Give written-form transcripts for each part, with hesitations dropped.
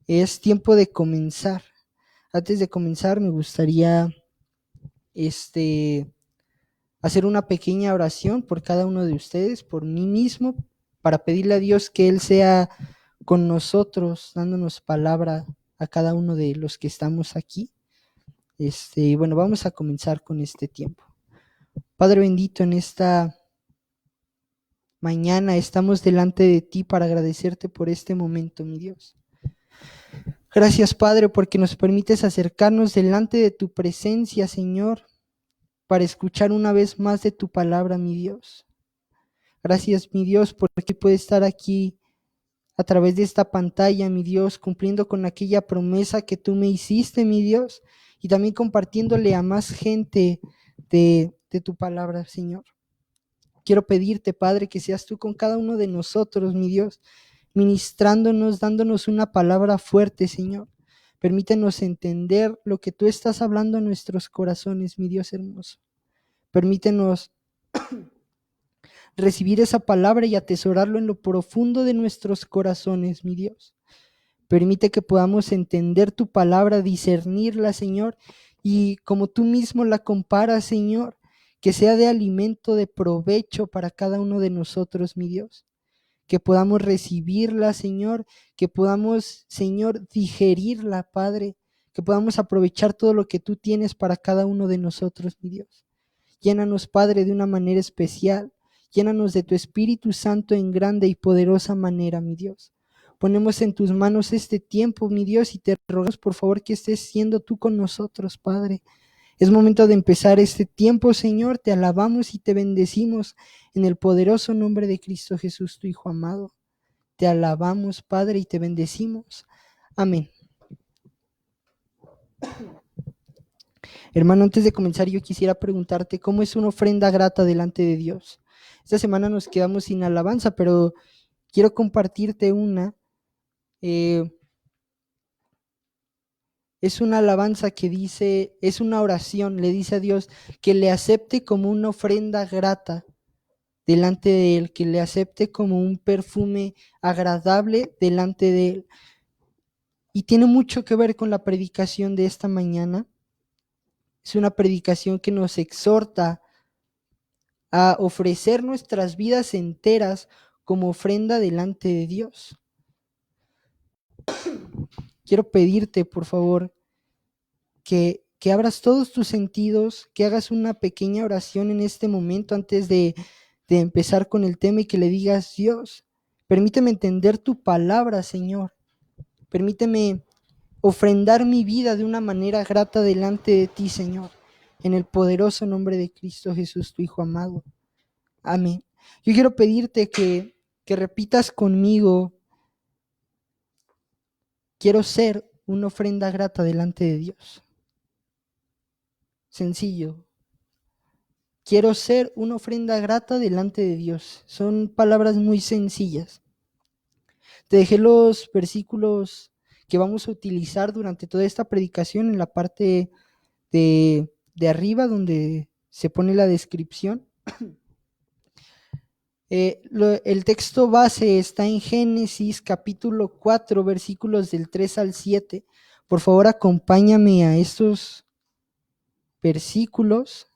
Es tiempo de comenzar. Antes de comenzar, me gustaría hacer una pequeña oración por cada uno de ustedes, por mí mismo, para pedirle a Dios que Él sea con nosotros, dándonos palabra a cada uno de los que estamos aquí. Bueno, vamos a comenzar con este tiempo. Padre bendito, en esta mañana estamos delante de ti para agradecerte por este momento, mi Dios. Gracias, Padre, porque nos permites acercarnos delante de tu presencia, Señor, para escuchar una vez más de tu palabra, mi Dios. Gracias, mi Dios, porque puede estar aquí a través de esta pantalla, mi Dios, cumpliendo con aquella promesa que tú me hiciste, mi Dios, y también compartiéndole a más gente de tu palabra, Señor. Quiero pedirte, Padre, que seas tú con cada uno de nosotros, mi Dios, ministrándonos, dándonos una palabra fuerte, Señor. Permítenos entender lo que tú estás hablando a nuestros corazones, mi Dios hermoso. Permítenos recibir esa palabra y atesorarlo en lo profundo de nuestros corazones, mi Dios. Permite que podamos entender tu palabra, discernirla, Señor, y como tú mismo la comparas, Señor, que sea de alimento, de provecho para cada uno de nosotros, mi Dios. Que podamos recibirla, Señor, que podamos, Señor, digerirla, Padre, que podamos aprovechar todo lo que tú tienes para cada uno de nosotros, mi Dios. Llénanos, Padre, de una manera especial. Llénanos de tu Espíritu Santo en grande y poderosa manera, mi Dios. Ponemos en tus manos este tiempo, mi Dios, y te rogamos, por favor, que estés siendo tú con nosotros, Padre. Es momento de empezar este tiempo, Señor. Te alabamos y te bendecimos en el poderoso nombre de Cristo Jesús, tu Hijo amado. Te alabamos, Padre, y te bendecimos. Amén. Hermano, antes de comenzar, yo quisiera preguntarte, ¿cómo es una ofrenda grata delante de Dios? Esta semana nos quedamos sin alabanza, pero quiero compartirte una. Es una alabanza que dice, es una oración, le dice a Dios que le acepte como una ofrenda grata delante de Él, que le acepte como un perfume agradable delante de Él. Y tiene mucho que ver con la predicación de esta mañana. Es una predicación que nos exhorta a ofrecer nuestras vidas enteras como ofrenda delante de Dios. Quiero pedirte, por favor, que abras todos tus sentidos, que hagas una pequeña oración en este momento antes de empezar con el tema y que le digas, Dios, permíteme entender tu palabra, Señor. Permíteme ofrendar mi vida de una manera grata delante de ti, Señor. En el poderoso nombre de Cristo Jesús, tu Hijo amado. Amén. Yo quiero pedirte que repitas conmigo, quiero ser una ofrenda grata delante de Dios. Sencillo. Quiero ser una ofrenda grata delante de Dios. Son palabras muy sencillas. Te dejé los versículos que vamos a utilizar durante toda esta predicación en la parte de arriba donde se pone la descripción. El texto base está en Génesis capítulo 4, versículos del 3 al 7. Por favor, acompáñame a estos versículos.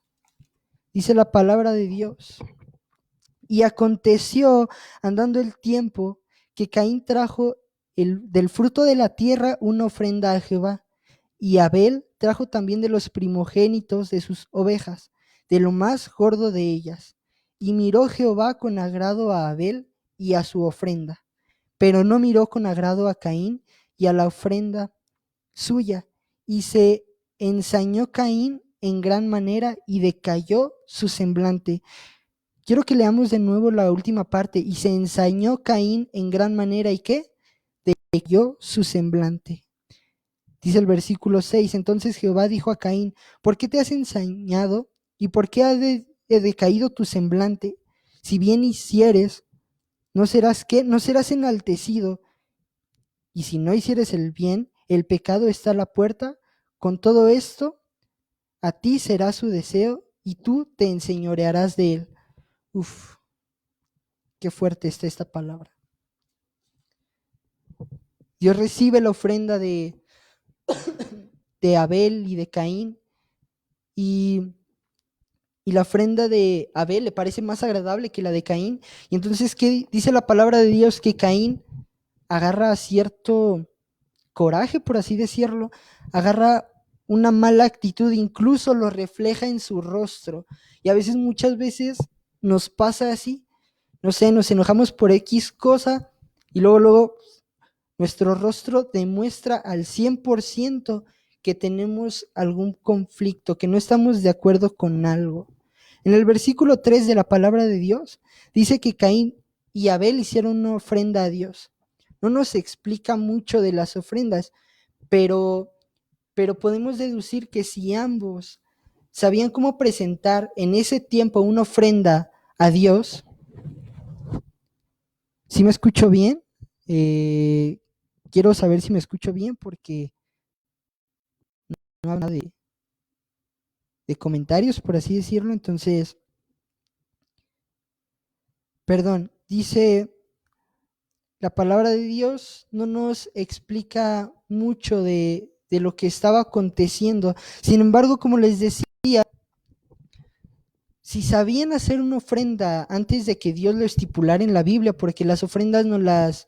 Dice la palabra de Dios. Y aconteció, andando el tiempo, que Caín trajo del fruto de la tierra una ofrenda a Jehová, y Abel trajo también de los primogénitos de sus ovejas, de lo más gordo de ellas. Y miró Jehová con agrado a Abel y a su ofrenda, pero no miró con agrado a Caín y a la ofrenda suya, y se ensañó Caín en gran manera y decayó su semblante. Quiero que leamos de nuevo la última parte. Y se ensañó Caín en gran manera, ¿y qué? Decayó su semblante. Dice el versículo 6, entonces Jehová dijo a Caín, ¿por qué te has ensañado? ¿Y por qué ha decaído tu semblante? Si bien hicieres, ¿no serás qué? ¿No serás enaltecido? Y si no hicieres el bien, el pecado está a la puerta. Con todo esto, a ti será su deseo y tú te enseñorearás de él. Uf, qué fuerte está esta palabra. Dios recibe la ofrenda de Abel y de Caín, y, y la ofrenda de Abel le parece más agradable que la de Caín. Y entonces, ¿qué dice la palabra de Dios? Que Caín agarra cierto coraje, por así decirlo, agarra una mala actitud, incluso lo refleja en su rostro. Y a veces, muchas veces, nos pasa así, no sé, nos enojamos por X cosa y luego nuestro rostro demuestra al 100% que tenemos algún conflicto, que no estamos de acuerdo con algo. En el versículo 3 de la palabra de Dios dice que Caín y Abel hicieron una ofrenda a Dios. No nos explica mucho de las ofrendas, pero, pero podemos deducir que si ambos sabían cómo presentar en ese tiempo una ofrenda a Dios. ¿Sí me escucho bien? Eh, Quiero saber si me escucho bien porque no habla de comentarios, por así decirlo. Entonces, perdón, dice la palabra de Dios no nos explica mucho de lo que estaba aconteciendo. Sin embargo, como les decía, si sabían hacer una ofrenda antes de que Dios lo estipulara en la Biblia, porque las ofrendas no las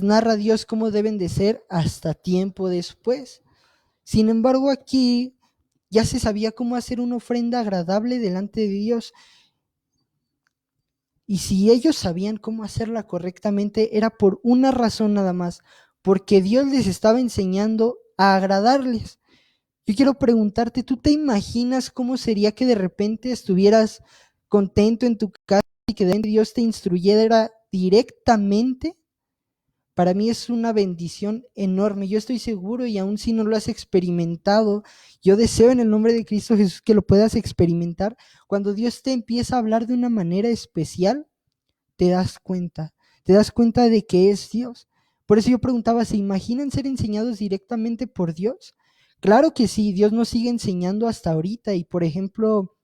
narra Dios cómo deben de ser hasta tiempo después. Sin embargo, aquí ya se sabía cómo hacer una ofrenda agradable delante de Dios. Y si ellos sabían cómo hacerla correctamente, era por una razón nada más, porque Dios les estaba enseñando a agradarles. Yo quiero preguntarte, ¿tú te imaginas cómo sería que de repente estuvieras contento en tu casa y que Dios te instruyera directamente? Para mí es una bendición enorme. Yo estoy seguro, y aun si no lo has experimentado, yo deseo en el nombre de Cristo Jesús que lo puedas experimentar. Cuando Dios te empieza a hablar de una manera especial, te das cuenta de que es Dios. Por eso yo preguntaba, ¿se imaginan ser enseñados directamente por Dios? Claro que sí, Dios nos sigue enseñando hasta ahorita. Y por ejemplo,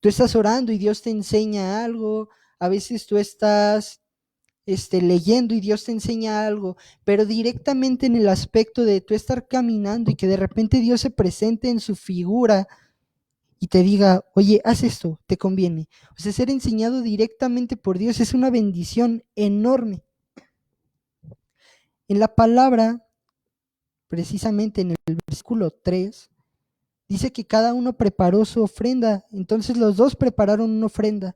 tú estás orando y Dios te enseña algo, a veces tú estás leyendo y Dios te enseña algo, pero directamente en el aspecto de tú estar caminando y que de repente Dios se presente en su figura y te diga, oye, haz esto, te conviene. O sea, ser enseñado directamente por Dios es una bendición enorme. En la palabra, precisamente en el versículo 3, dice que cada uno preparó su ofrenda. Entonces los dos prepararon una ofrenda.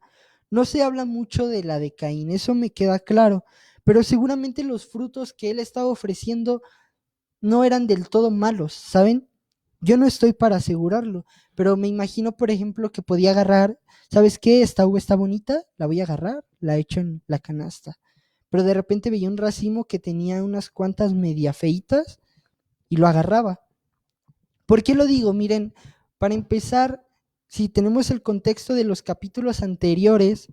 No se habla mucho de la de Caín, eso me queda claro, pero seguramente los frutos que él estaba ofreciendo no eran del todo malos, ¿saben? Yo no estoy para asegurarlo, pero me imagino, por ejemplo, que podía agarrar, ¿sabes qué? Esta uva está bonita, la voy a agarrar, la echo en la canasta. Pero de repente veía un racimo que tenía unas cuantas media feitas y lo agarraba. ¿Por qué lo digo? Miren, para empezar, si tenemos el contexto de los capítulos anteriores,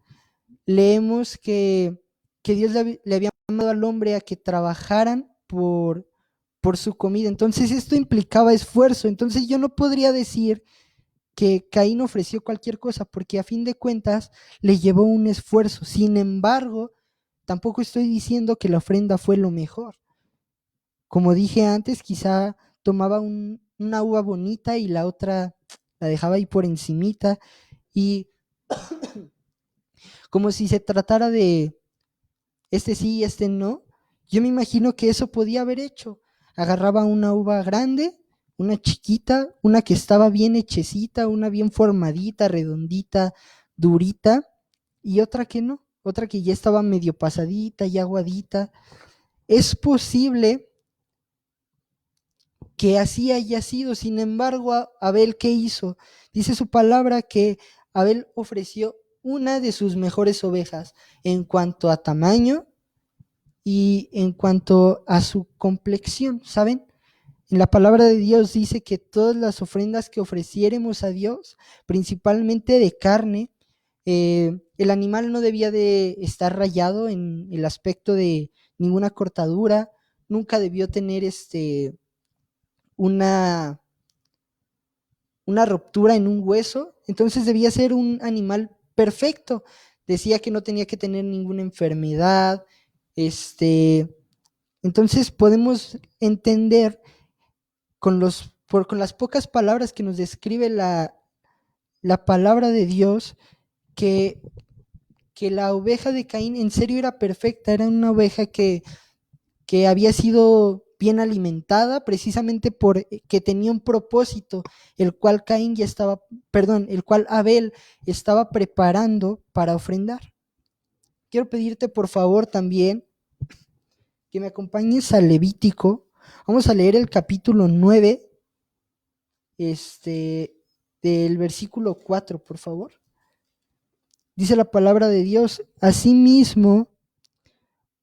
leemos que Dios le había llamado al hombre a que trabajaran por su comida. Entonces esto implicaba esfuerzo. Entonces yo no podría decir que Caín ofreció cualquier cosa porque a fin de cuentas le llevó un esfuerzo. Sin embargo, tampoco estoy diciendo que la ofrenda fue lo mejor. Como dije antes, quizá tomaba una uva bonita y la otra la dejaba ahí por encimita, y como si se tratara de este sí y este no. Yo me imagino que eso podía haber hecho. Agarraba una uva grande, una chiquita, una que estaba bien hechecita, una bien formadita, redondita, durita, y otra que no, otra que ya estaba medio pasadita y aguadita. Es posible que así haya sido. Sin embargo, Abel, ¿qué hizo? Dice su palabra que Abel ofreció una de sus mejores ovejas en cuanto a tamaño y en cuanto a su complexión, ¿saben? En la palabra de Dios dice que todas las ofrendas que ofreciéremos a Dios, principalmente de carne, el animal no debía de estar rayado en el aspecto de ninguna cortadura, nunca debió tener una, una ruptura en un hueso, entonces debía ser un animal perfecto. Decía que no tenía que tener ninguna enfermedad, Entonces podemos entender con las pocas palabras que nos describe la palabra de Dios que, que la oveja de Caín en serio era perfecta, era una oveja que había sido bien alimentada precisamente porque tenía un propósito, el cual el cual Abel estaba preparando para ofrendar. Quiero pedirte por favor también que me acompañes al Levítico. Vamos a leer el capítulo 9, del versículo 4, por favor. Dice la palabra de Dios: asimismo,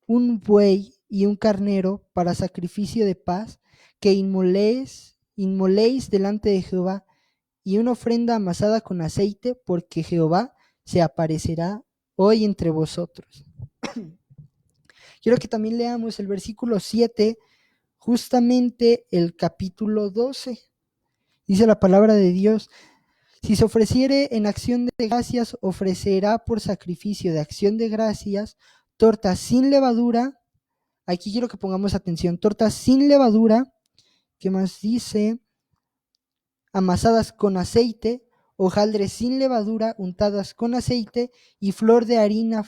un buey y un carnero para sacrificio de paz, que inmoléis delante de Jehová, y una ofrenda amasada con aceite, porque Jehová se aparecerá hoy entre vosotros. Quiero que también leamos el versículo 7, justamente el capítulo 12. Dice la palabra de Dios: si se ofreciere en acción de gracias, ofrecerá por sacrificio de acción de gracias tortas sin levadura. Aquí quiero que pongamos atención: tortas sin levadura. ¿Qué más dice? Amasadas con aceite, hojaldres sin levadura, untadas con aceite, y flor de harina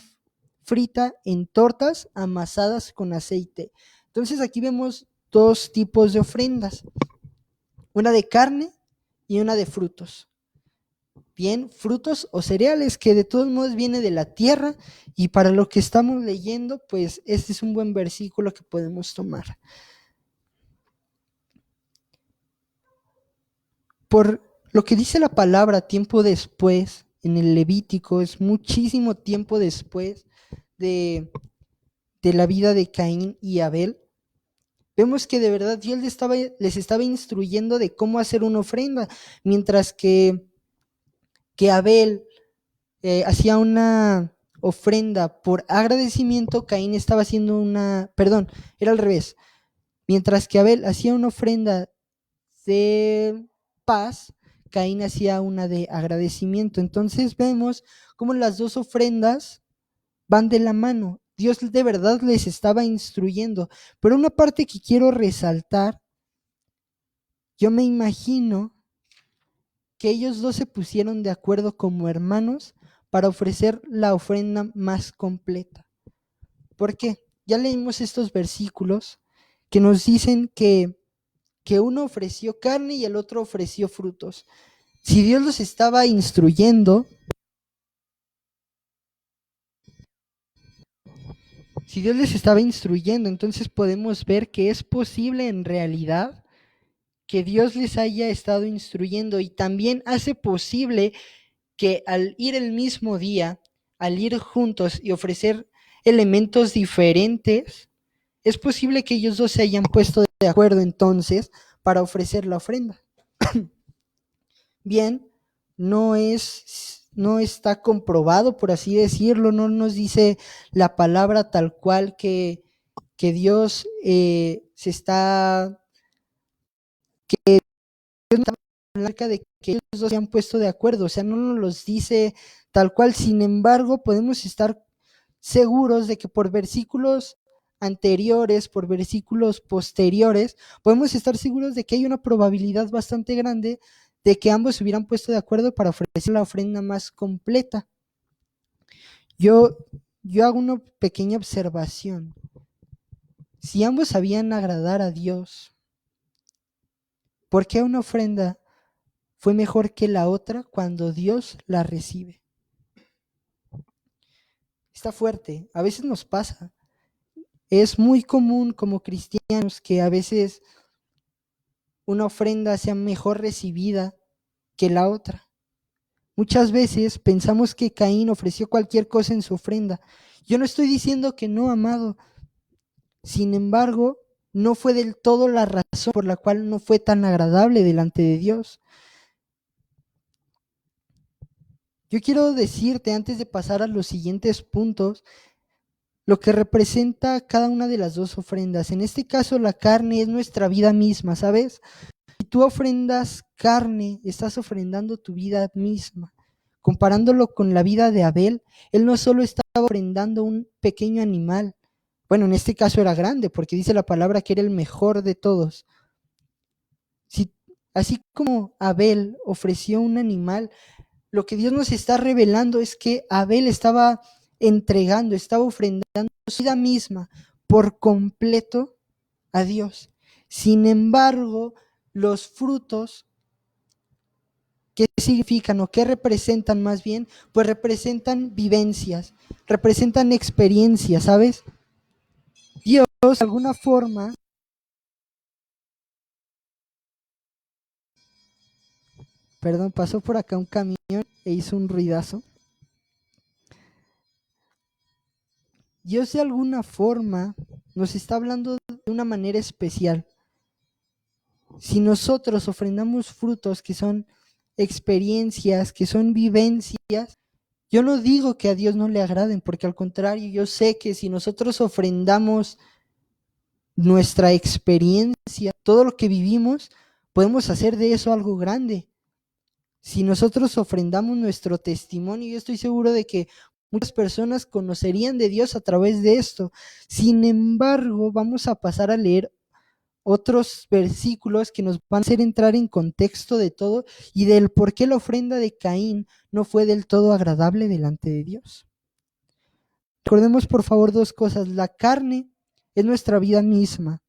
frita en tortas amasadas con aceite. Entonces aquí vemos dos tipos de ofrendas: una de carne y una de frutos. Bien, frutos o cereales, que de todos modos viene de la tierra, y para lo que estamos leyendo, pues este es un buen versículo que podemos tomar. Por lo que dice la palabra, tiempo después, en el Levítico, es muchísimo tiempo después de la vida de Caín y Abel, vemos que de verdad Dios les estaba instruyendo de cómo hacer una ofrenda, mientras que Abel hacía una ofrenda por agradecimiento, Caín estaba haciendo era al revés. Mientras que Abel hacía una ofrenda de paz, Caín hacía una de agradecimiento. Entonces vemos cómo las dos ofrendas van de la mano. Dios de verdad les estaba instruyendo. Pero una parte que quiero resaltar: yo me imagino que ellos dos se pusieron de acuerdo como hermanos para ofrecer la ofrenda más completa. ¿Por qué? Ya leímos estos versículos que nos dicen que uno ofreció carne y el otro ofreció frutos. Si Dios los estaba instruyendo, entonces podemos ver que es posible en realidad que Dios les haya estado instruyendo, y también hace posible que al ir el mismo día, al ir juntos y ofrecer elementos diferentes, es posible que ellos dos se hayan puesto de acuerdo entonces para ofrecer la ofrenda. Bien, no está comprobado, por así decirlo, no nos dice la palabra tal cual que Dios acerca de que ellos dos se han puesto de acuerdo, o sea, no nos los dice tal cual. Sin embargo, podemos estar seguros de que por versículos anteriores, por versículos posteriores, podemos estar seguros de que hay una probabilidad bastante grande de que ambos se hubieran puesto de acuerdo para ofrecer la ofrenda más completa. Yo hago una pequeña observación. Si ambos sabían agradar a Dios, ¿por qué una ofrenda fue mejor que la otra cuando Dios la recibe? Está fuerte, a veces nos pasa. Es muy común como cristianos que a veces una ofrenda sea mejor recibida que la otra. Muchas veces pensamos que Caín ofreció cualquier cosa en su ofrenda. Yo no estoy diciendo que no, amado. Sin embargo, no fue del todo la razón por la cual no fue tan agradable delante de Dios. Yo quiero decirte, antes de pasar a los siguientes puntos, lo que representa cada una de las dos ofrendas. En este caso, la carne es nuestra vida misma, ¿sabes? Si tú ofrendas carne, estás ofrendando tu vida misma. Comparándolo con la vida de Abel, él no solo estaba ofrendando un pequeño animal, Bueno, en este caso era grande, porque dice la palabra que era el mejor de todos. Si, así como Abel ofreció un animal, lo que Dios nos está revelando es que Abel estaba entregando, estaba ofrendando su vida misma por completo a Dios. Sin embargo, los frutos, ¿qué significan o qué representan más bien? Pues representan vivencias, representan experiencias, ¿sabes? Dios, de alguna forma, perdón, pasó por acá un camión e hizo un ruidazo. Dios de alguna forma nos está hablando de una manera especial. Si nosotros ofrendamos frutos que son experiencias, que son vivencias, yo no digo que a Dios no le agraden, porque al contrario, yo sé que si nosotros ofrendamos nuestra experiencia, todo lo que vivimos, podemos hacer de eso algo grande. Si nosotros ofrendamos nuestro testimonio, yo estoy seguro de que muchas personas conocerían de Dios a través de esto. Sin embargo, vamos a pasar a leer otros versículos que nos van a hacer entrar en contexto de todo y del por qué la ofrenda de Caín no fue del todo agradable delante de Dios. Recordemos por favor dos cosas. La carne es nuestra vida misma.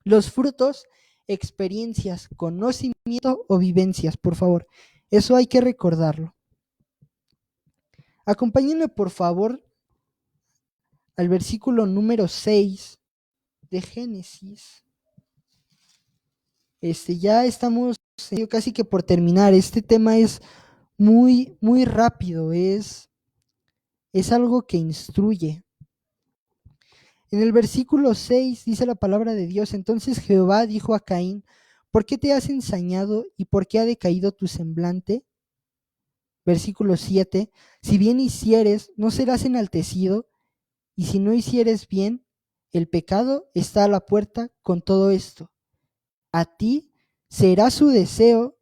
Los frutos, experiencias, conocimiento o vivencias, por favor. Eso hay que recordarlo. Acompáñenme por favor al versículo número 6 de Génesis. Ya estamos casi que por terminar. Este tema es muy, muy rápido, es algo que instruye. En el versículo 6 dice la palabra de Dios: entonces Jehová dijo a Caín, ¿por qué te has ensañado y por qué ha decaído tu semblante? Versículo 7, si bien hicieres, no serás enaltecido, y si no hicieres bien, el pecado está a la puerta con todo esto. A ti será su deseo,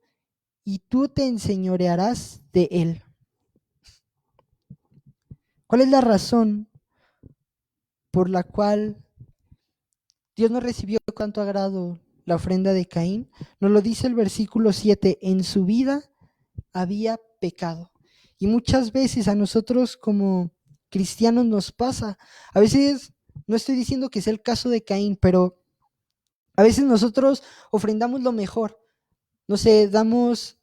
y tú te enseñorearás de él. ¿Cuál es la razón por la cual Dios no recibió con tanto agrado la ofrenda de Caín? Nos lo dice el versículo 7, en su vida había pecado. Y muchas veces a nosotros como cristianos nos pasa, a veces, no estoy diciendo que sea el caso de Caín, pero a veces nosotros ofrendamos lo mejor, no sé, damos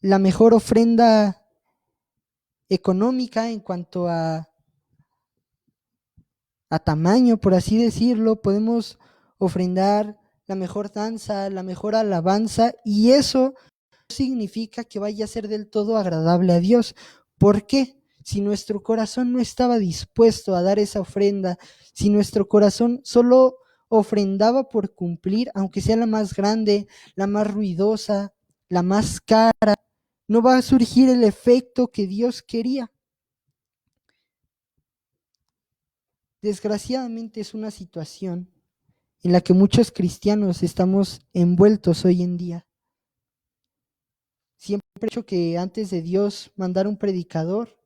la mejor ofrenda económica en cuanto a tamaño, por así decirlo, podemos ofrendar la mejor danza, la mejor alabanza, y eso no significa que vaya a ser del todo agradable a Dios. ¿Por qué? Si nuestro corazón no estaba dispuesto a dar esa ofrenda, si nuestro corazón solo ofrendaba por cumplir, aunque sea la más grande, la más ruidosa, la más cara, no va a surgir el efecto que Dios quería. Desgraciadamente es una situación en la que muchos cristianos estamos envueltos hoy en día. Siempre he dicho que antes de Dios mandar un predicador,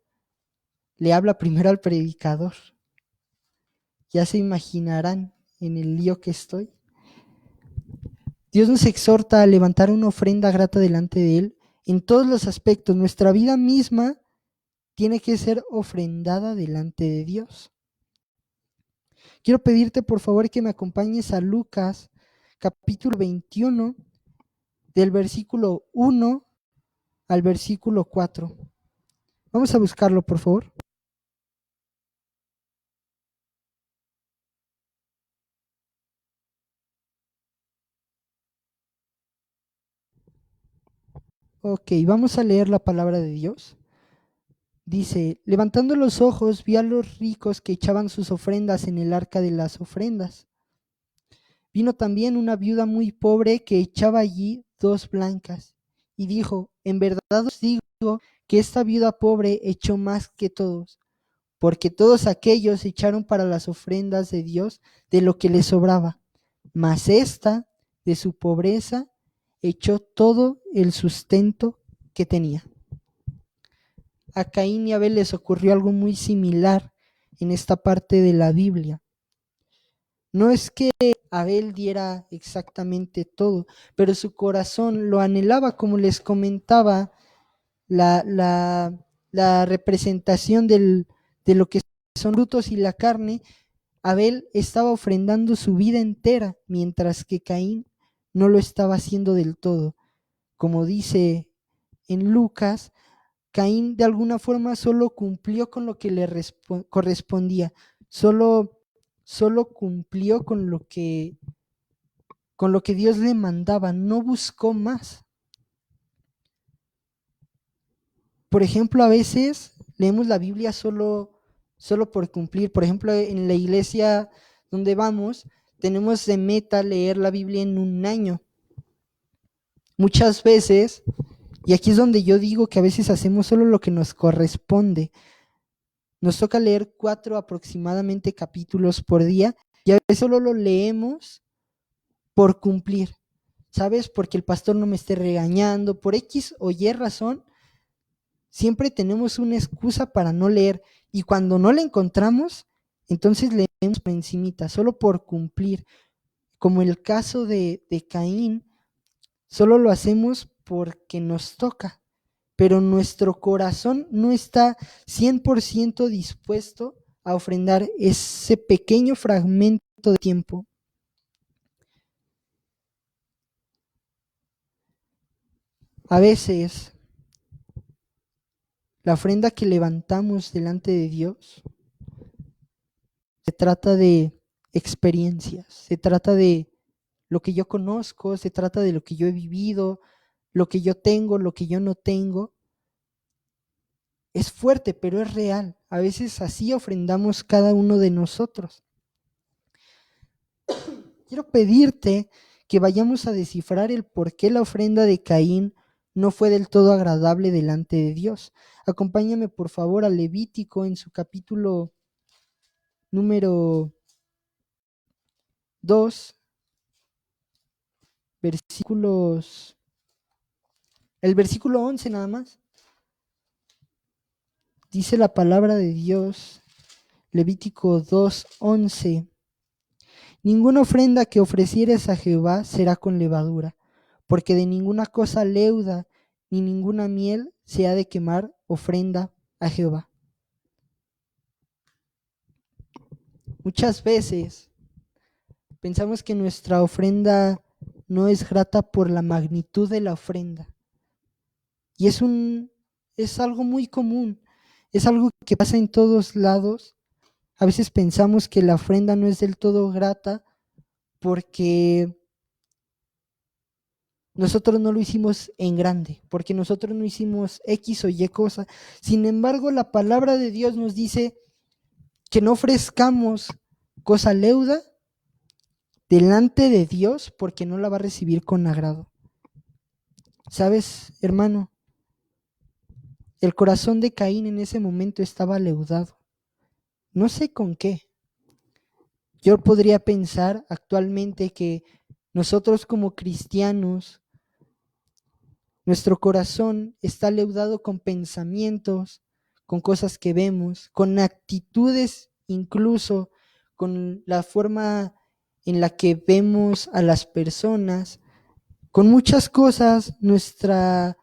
le habla primero al predicador. Ya se imaginarán en el lío que estoy. Dios nos exhorta a levantar una ofrenda grata delante de Él en todos los aspectos. Nuestra vida misma tiene que ser ofrendada delante de Dios. Quiero pedirte por favor que me acompañes a Lucas capítulo 21 del versículo 1 al versículo 4. Vamos a buscarlo por favor. Ok, vamos a leer la palabra de Dios. Dice, levantando los ojos, vi a los ricos que echaban sus ofrendas en el arca de las ofrendas. Vino también una viuda muy pobre que echaba allí 2 blancas, y dijo, en verdad os digo que esta viuda pobre echó más que todos, porque todos aquellos echaron para las ofrendas de Dios de lo que les sobraba, mas esta, de su pobreza, echó todo el sustento que tenía. A Caín y Abel les ocurrió algo muy similar en esta parte de la Biblia. No es que Abel diera exactamente todo, pero su corazón lo anhelaba, como les comentaba, la representación de lo que son frutos y la carne. Abel estaba ofrendando su vida entera, mientras que Caín no lo estaba haciendo del todo. Como dice en Lucas, Caín de alguna forma solo cumplió con lo que le correspondía, solo cumplió con lo que Dios le mandaba, no buscó más. Por ejemplo, a veces leemos la Biblia solo por cumplir. Por ejemplo, en la iglesia donde vamos, tenemos de meta leer la Biblia en un año. Muchas veces, y aquí es donde yo digo que a veces hacemos solo lo que nos corresponde. Nos toca leer 4 aproximadamente capítulos por día y a veces solo lo leemos por cumplir, ¿sabes? Porque el pastor no me esté regañando, por X o Y razón, siempre tenemos una excusa para no leer y cuando no la encontramos, entonces leemos por encimita, solo por cumplir. Como el caso de Caín, solo lo hacemos porque nos toca, pero nuestro corazón no está 100% dispuesto a ofrendar ese pequeño fragmento de tiempo. A veces, la ofrenda que levantamos delante de Dios se trata de experiencias, se trata de lo que yo conozco, se trata de lo que yo he vivido, lo que yo tengo, lo que yo no tengo. Es fuerte, pero es real. A veces así ofrendamos cada uno de nosotros. Quiero pedirte que vayamos a descifrar el por qué la ofrenda de Caín no fue del todo agradable delante de Dios. Acompáñame por favor a Levítico en su capítulo número 2, el versículo 11 nada más. Dice la palabra de Dios, Levítico 2:11. Ninguna ofrenda que ofrecieres a Jehová será con levadura, porque de ninguna cosa leuda ni ninguna miel se ha de quemar ofrenda a Jehová. Muchas veces pensamos que nuestra ofrenda no es grata por la magnitud de la ofrenda. Y es algo muy común, es algo que pasa en todos lados. A veces pensamos que la ofrenda no es del todo grata porque nosotros no lo hicimos en grande, porque nosotros no hicimos X o Y cosa. Sin embargo, la palabra de Dios nos dice que no ofrezcamos cosa leuda delante de Dios porque no la va a recibir con agrado. ¿Sabes, hermano? El corazón de Caín en ese momento estaba leudado. No sé con qué. Yo podría pensar actualmente que nosotros como cristianos, nuestro corazón está leudado con pensamientos, con cosas que vemos, con actitudes, incluso con la forma en la que vemos a las personas, con muchas cosas. Nuestra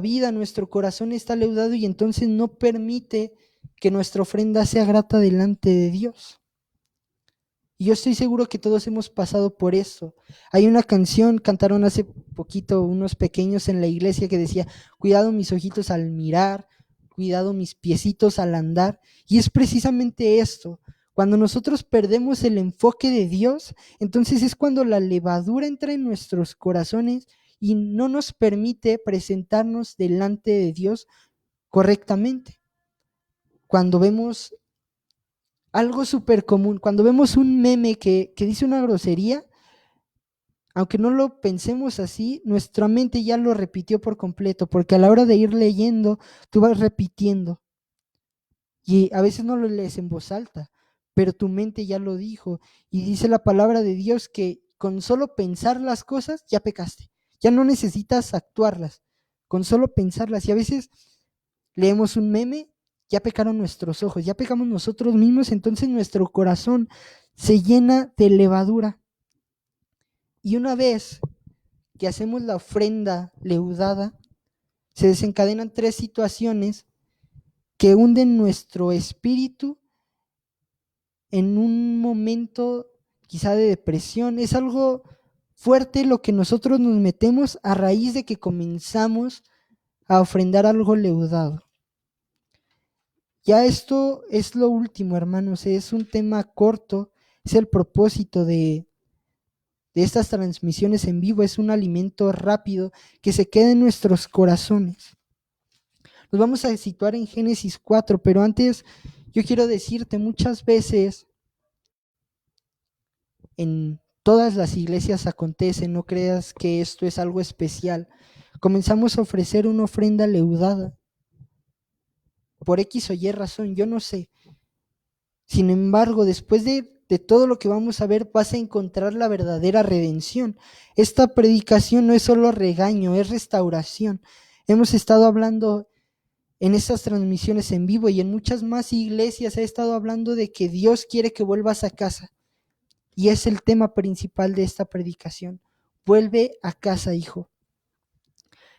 vida, nuestro corazón está leudado y entonces no permite que nuestra ofrenda sea grata delante de Dios. Y yo estoy seguro que todos hemos pasado por eso. Hay una canción, cantaron hace poquito unos pequeños en la iglesia que decía, cuidado mis ojitos al mirar, cuidado mis piecitos al andar. Y es precisamente esto. Cuando nosotros perdemos el enfoque de Dios, entonces es cuando la levadura entra en nuestros corazones y no nos permite presentarnos delante de Dios correctamente. Cuando vemos algo súper común, cuando vemos un meme que dice una grosería, aunque no lo pensemos así, nuestra mente ya lo repitió por completo, porque a la hora de ir leyendo, tú vas repitiendo. Y a veces no lo lees en voz alta, pero tu mente ya lo dijo. Y dice la palabra de Dios que con solo pensar las cosas ya pecaste. Ya no necesitas actuarlas, con solo pensarlas. Y a veces leemos un meme ya pecaron nuestros ojos, ya pecamos nosotros mismos, entonces nuestro corazón se llena de levadura. Y una vez que hacemos la ofrenda leudada, se desencadenan 3 situaciones que hunden nuestro espíritu en un momento quizá de depresión. Es algo fuerte lo que nosotros nos metemos a raíz de que comenzamos a ofrendar algo leudado. Ya esto es lo último, hermanos, es un tema corto, es el propósito de estas transmisiones en vivo, es un alimento rápido que se queda en nuestros corazones. Nos vamos a situar en Génesis 4, pero antes yo quiero decirte, muchas veces en todas las iglesias acontece, no creas que esto es algo especial. Comenzamos a ofrecer una ofrenda leudada por X o Y razón, yo no sé. Sin embargo, después de todo lo que vamos a ver, vas a encontrar la verdadera redención. Esta predicación no es solo regaño, es restauración. Hemos estado hablando en estas transmisiones en vivo y en muchas más iglesias he estado hablando de que Dios quiere que vuelvas a casa. Y es el tema principal de esta predicación. Vuelve a casa, hijo.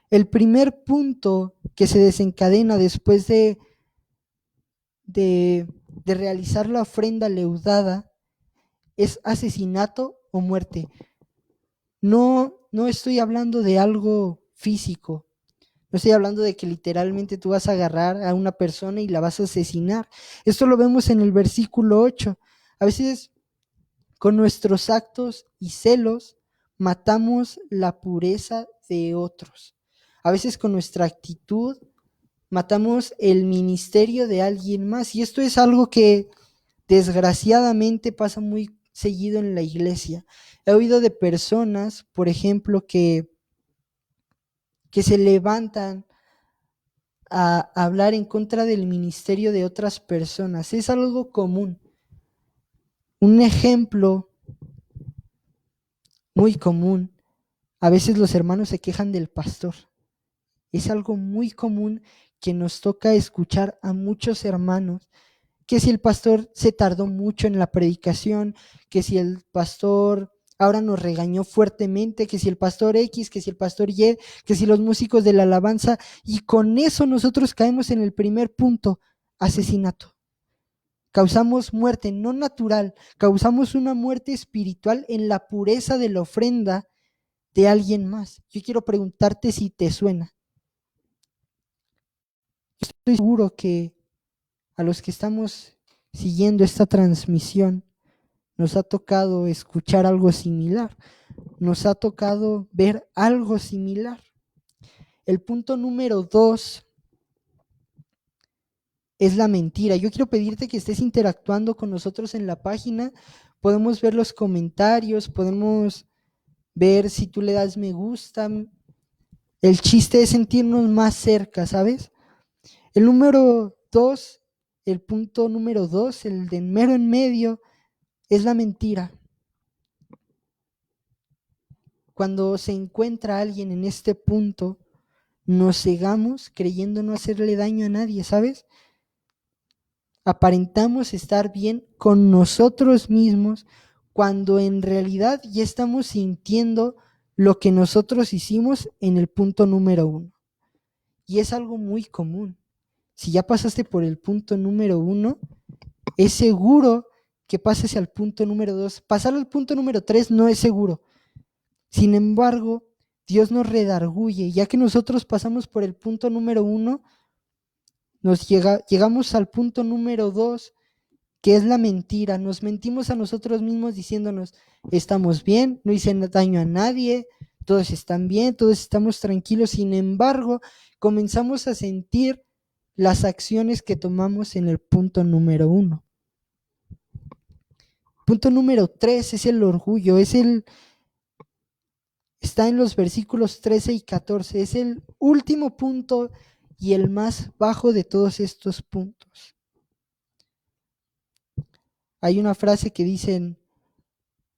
El primer punto que se desencadena después de realizar la ofrenda leudada es asesinato o muerte. No estoy hablando de algo físico. No estoy hablando de que literalmente tú vas a agarrar a una persona y la vas a asesinar. Esto lo vemos en el versículo 8. A veces con nuestros actos y celos matamos la pureza de otros. A veces con nuestra actitud matamos el ministerio de alguien más. Y esto es algo que desgraciadamente pasa muy seguido en la iglesia. He oído de personas, por ejemplo, que se levantan a hablar en contra del ministerio de otras personas. Es algo común. Un ejemplo muy común. A veces los hermanos se quejan del pastor. Es algo muy común que nos toca escuchar a muchos hermanos, que si el pastor se tardó mucho en la predicación, que si el pastor ahora nos regañó fuertemente, que si el pastor X, que si el pastor Y, que si los músicos de la alabanza, y con eso nosotros caemos en el primer punto, asesinato. Causamos muerte no natural, causamos una muerte espiritual en la pureza de la ofrenda de alguien más. Yo quiero preguntarte si te suena. Estoy seguro que a los que estamos siguiendo esta transmisión nos ha tocado escuchar algo similar, nos ha tocado ver algo similar. El punto número 2 es la mentira. Yo quiero pedirte que estés interactuando con nosotros en la página. Podemos ver los comentarios, podemos ver si tú le das me gusta. El chiste es sentirnos más cerca, ¿sabes? El número 2, el punto número 2, el de mero en medio, es la mentira. Cuando se encuentra alguien en este punto, nos cegamos creyendo no hacerle daño a nadie, ¿sabes? Aparentamos estar bien con nosotros mismos cuando en realidad ya estamos sintiendo lo que nosotros hicimos en el punto número 1. Y es algo muy común. Si ya pasaste por el punto número 1, es seguro que pases al punto número 2. Pasar al punto número 3 no es seguro. Sin embargo, Dios nos redarguye, ya que nosotros pasamos por el punto número 1, llegamos al punto número 2, que es la mentira. Nos mentimos a nosotros mismos diciéndonos, estamos bien, no hice daño a nadie, todos están bien, todos estamos tranquilos. Sin embargo, comenzamos a sentir las acciones que tomamos en el punto número 1. Punto número 3 es el orgullo, está en los versículos 13 y 14, es el último punto y el más bajo de todos estos puntos. Hay una frase que dicen,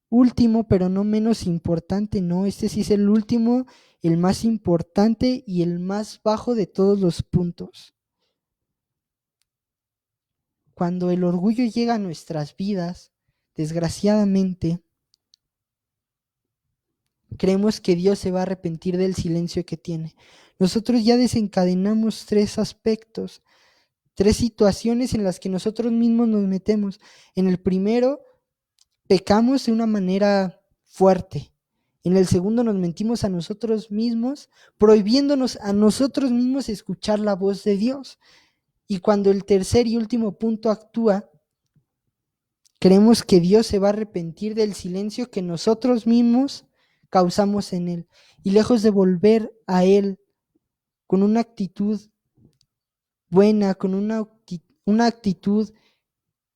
último pero no menos importante. No, este sí es el último, el más importante y el más bajo de todos los puntos. cuando el orgullo llega a nuestras vidas, desgraciadamente, creemos que Dios se va a arrepentir del silencio que tiene. Nosotros ya desencadenamos 3 aspectos, 3 situaciones en las que nosotros mismos nos metemos. En el primero, pecamos de una manera fuerte. En el segundo, nos mentimos a nosotros mismos, prohibiéndonos a nosotros mismos escuchar la voz de Dios. Y cuando el tercer y último punto actúa, creemos que Dios se va a arrepentir del silencio que nosotros mismos causamos en Él. Y lejos de volver a Él con una actitud buena, con una actitud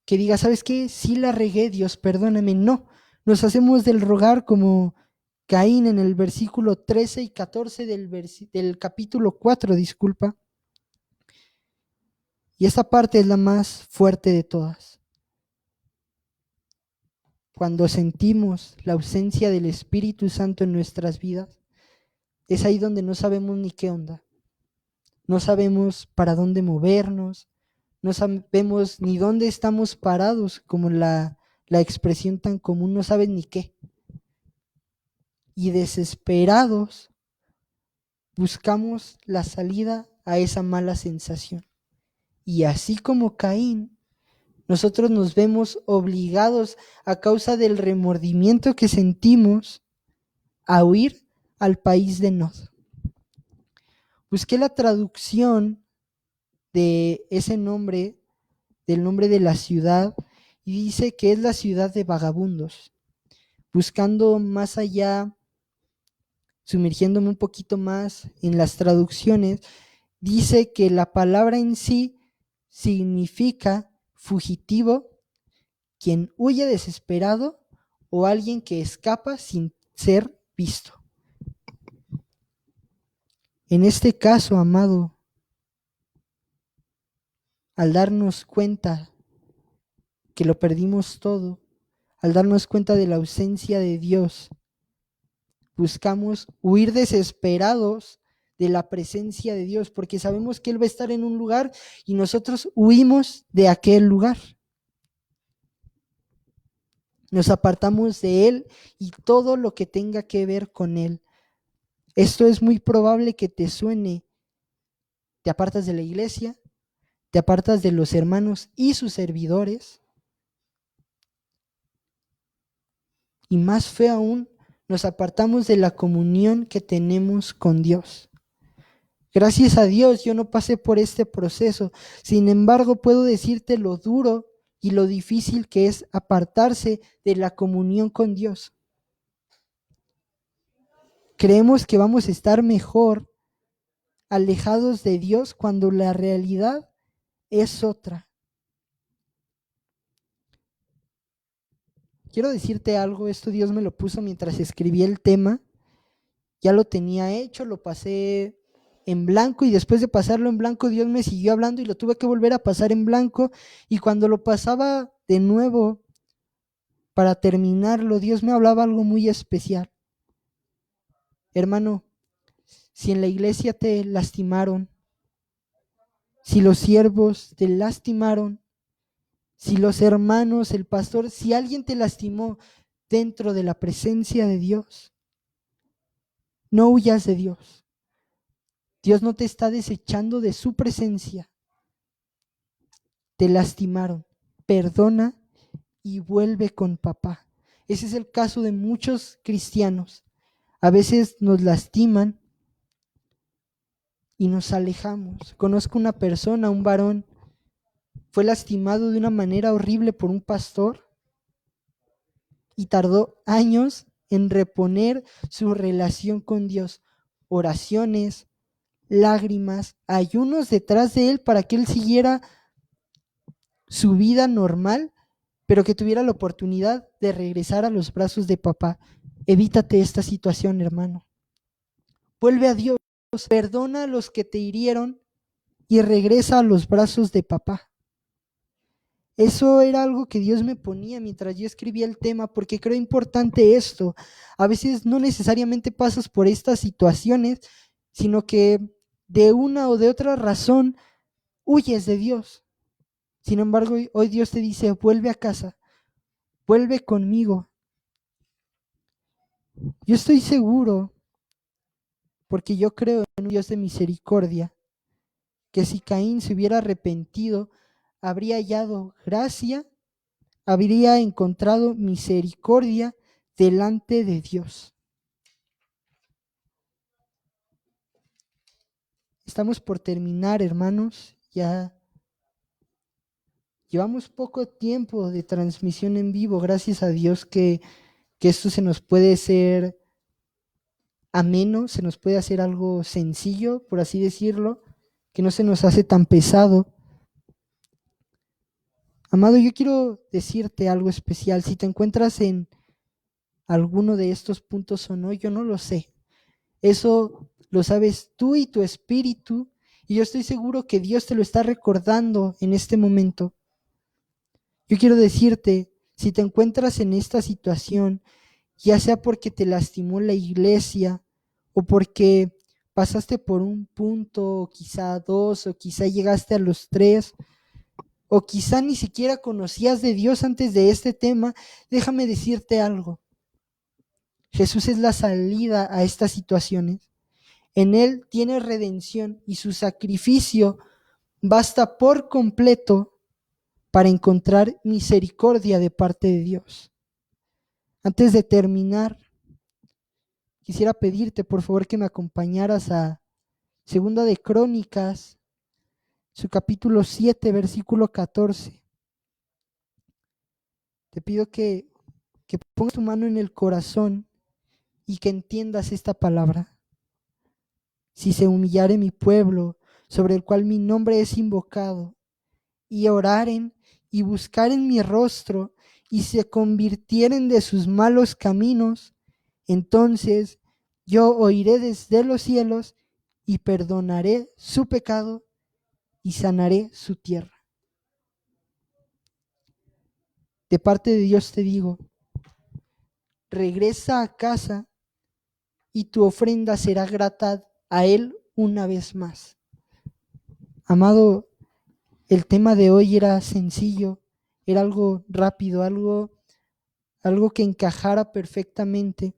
que diga, ¿sabes qué? Sí la regué, Dios, perdóname. No, nos hacemos del rogar como Caín en el versículo 13 y 14 del capítulo 4, disculpa. Y esta parte es la más fuerte de todas. Cuando sentimos la ausencia del Espíritu Santo en nuestras vidas, es ahí donde no sabemos ni qué onda. No sabemos para dónde movernos, no sabemos ni dónde estamos parados, como la expresión tan común, no sabes ni qué. Y desesperados buscamos la salida a esa mala sensación. Y así como Caín, nosotros nos vemos obligados a causa del remordimiento que sentimos a huir al país de Nod. Busqué la traducción de ese nombre, del nombre de la ciudad, y dice que es la ciudad de vagabundos. Buscando más allá, sumergiéndome un poquito más en las traducciones, dice que la palabra en sí significa fugitivo, quien huye desesperado o alguien que escapa sin ser visto. En este caso, amado, al darnos cuenta que lo perdimos todo, al darnos cuenta de la ausencia de Dios, buscamos huir desesperados de la presencia de Dios, porque sabemos que Él va a estar en un lugar y nosotros huimos de aquel lugar. Nos apartamos de Él y todo lo que tenga que ver con Él. Esto es muy probable que te suene. Te apartas de la iglesia, te apartas de los hermanos y sus servidores. Y más feo aún, nos apartamos de la comunión que tenemos con Dios. Gracias a Dios yo no pasé por este proceso. Sin embargo, puedo decirte lo duro y lo difícil que es apartarse de la comunión con Dios. Creemos que vamos a estar mejor alejados de Dios cuando la realidad es otra. Quiero decirte algo, esto Dios me lo puso mientras escribí el tema. Ya lo tenía hecho, lo pasé en blanco y después de pasarlo en blanco Dios me siguió hablando y lo tuve que volver a pasar en blanco, y cuando lo pasaba de nuevo para terminarlo, Dios me hablaba algo muy especial. Hermano, si en la iglesia te lastimaron, si los siervos te lastimaron, si los hermanos, el pastor, si alguien te lastimó dentro de la presencia de Dios, no huyas de Dios. Dios no te está desechando de su presencia. Te lastimaron, perdona y vuelve con papá. Ese es el caso de muchos cristianos. A veces nos lastiman y nos alejamos. Conozco una persona, un varón, fue lastimado de una manera horrible por un pastor y tardó años en reponer su relación con Dios. Oraciones, lágrimas, ayunos detrás de él para que él siguiera su vida normal, pero que tuviera la oportunidad de regresar a los brazos de papá. Evítate esta situación, hermano. Vuelve a Dios, perdona a los que te hirieron y regresa a los brazos de papá. Eso era algo que Dios me ponía mientras yo escribía el tema, porque creo importante esto. A veces no necesariamente pasas por estas situaciones, sino que de una o de otra razón huyes de Dios. Sin embargo, hoy Dios te dice, vuelve a casa, vuelve conmigo. Yo estoy seguro, porque yo creo en un Dios de misericordia, que si Caín se hubiera arrepentido, habría hallado gracia, habría encontrado misericordia delante de Dios. Estamos por terminar, hermanos. Ya llevamos poco tiempo de transmisión en vivo. Gracias a Dios que esto se nos puede ser ameno, se nos puede hacer algo sencillo, por así decirlo, que no se nos hace tan pesado. Amado, yo quiero decirte algo especial. Si te encuentras en alguno de estos puntos o no, yo no lo sé. Eso lo sabes tú y tu espíritu, y yo estoy seguro que Dios te lo está recordando en este momento. Yo quiero decirte, si te encuentras en esta situación, ya sea porque te lastimó la iglesia o porque pasaste por un punto, o quizá dos, o quizá llegaste a los tres, o quizá ni siquiera conocías de Dios antes de este tema, déjame decirte algo. Jesús es la salida a estas situaciones. En Él tienes redención y su sacrificio basta por completo para encontrar misericordia de parte de Dios. Antes de terminar, quisiera pedirte por favor que me acompañaras a Segunda de Crónicas, su capítulo 7, versículo 14. Te pido que pongas tu mano en el corazón y que entiendas esta palabra. Si se humillare mi pueblo, sobre el cual mi nombre es invocado, y oraren y buscaren mi rostro, y se convirtieren de sus malos caminos, entonces yo oiré desde los cielos y perdonaré su pecado y sanaré su tierra. De parte de Dios te digo, regresa a casa y tu ofrenda será grata a Él una vez más. Amado, el tema de hoy era sencillo, era algo rápido, algo que encajara perfectamente.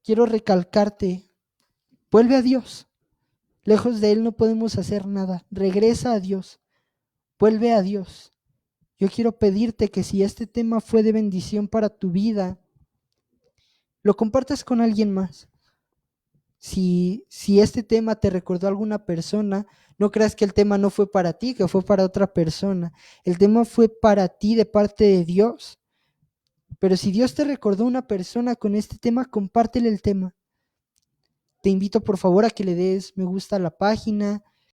Quiero recalcarte, vuelve a Dios. Lejos de Él no podemos hacer nada. Regresa a Dios, vuelve a Dios. Yo quiero pedirte que si este tema fue de bendición para tu vida, lo compartas con alguien más. Si este tema te recordó a alguna persona, no creas que el tema no fue para ti, que fue para otra persona. El tema fue para ti de parte de Dios. Pero si Dios te recordó a una persona con este tema, compártele el tema. Te invito por favor a que le des me gusta a la página,